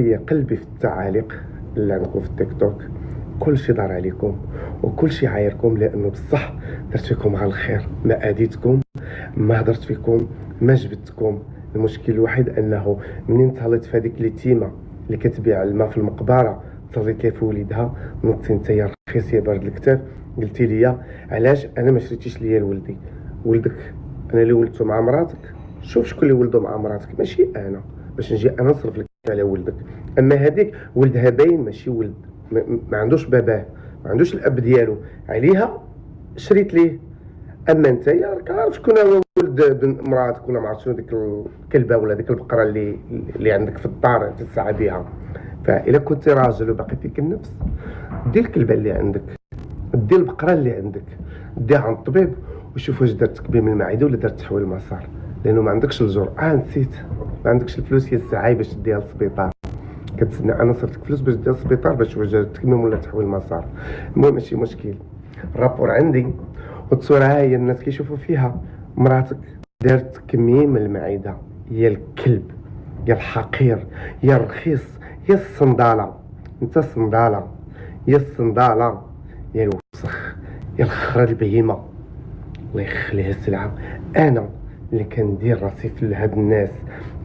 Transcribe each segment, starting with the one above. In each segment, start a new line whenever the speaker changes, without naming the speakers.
هي قلبي في التعاليق اللي عندكم في التيك توك. كلشي دار عليكم وكلشي عايركم، لانه بصح درت فيكم على الخير، ما اذيتكم، ما هضرت فيكم، ما جبدتكم. المشكل الوحيد انه منين تهليت في هذيك اليتيمه اللي كتبيع الماء في المقبره، صليت لي في وليدها، نوضتي انت يا رخيص يا بارد الكتاف، قلتي لي علاش انا ما شريتيش ليا لولدي. ولدك انا اللي ولدته مع مراتك، شوف شكون اللي ولدو مع مراتك، ماشي انا، باش نجي انا نصرف لك على ولدك. اما هذيك ولدها باين ماشي ولد، ما عندوش باباه، ما عندوش الاب ديالو، عليها شريت ليه. اما انت يا راك عارف شكون هو ولد مراتك، ولا ما عرفت شنو ديك الكلبه ولا ديك البقره اللي عندك في الدار تسعى بها. فاذا كنت راجل وباقي فيك النفس، دي الكلبه اللي عندك، دي البقره اللي عندك، ديها عند الطبيب وشوف واش دارت تكبيم المعده ولا دارت تحويل المسار، لانه ما عندكش الجرأه، نسيت، ما عندكش الفلوس يا السعاي باش تديها للسبيطار. كتسنى انا صرتك فلوس باش ديها للسبيطار باش واش تكميم ولا تحويل المسار. المهم ماشي مشكل، الرابور عندي والصوره ها هي الناس كيشوفوا فيها. مراتك دارت تكميم المعده، يا الكلب، يا الحقير، يا الرخيص، يا الصنداله، انت الصنداله، يا الصنداله، يا الوسخ، يا الخرا البهيمه، الله يخليها السلعه. انا اللي كندير راسي في هاد الناس،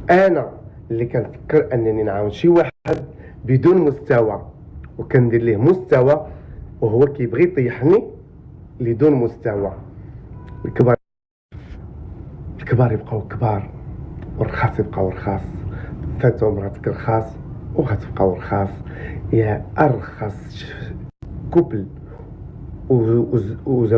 انا اللي كنفكر انني نعاون شي واحد بدون مستوى وكندير ليه مستوى، وهو كيبغي يطيحني لدون مستوى. الكبار يبقاو كبار والرخاص يبقاو رخاص. فاتو مراتك رخاص وغتبقاو رخاص، يا ارخص كوبل وزوج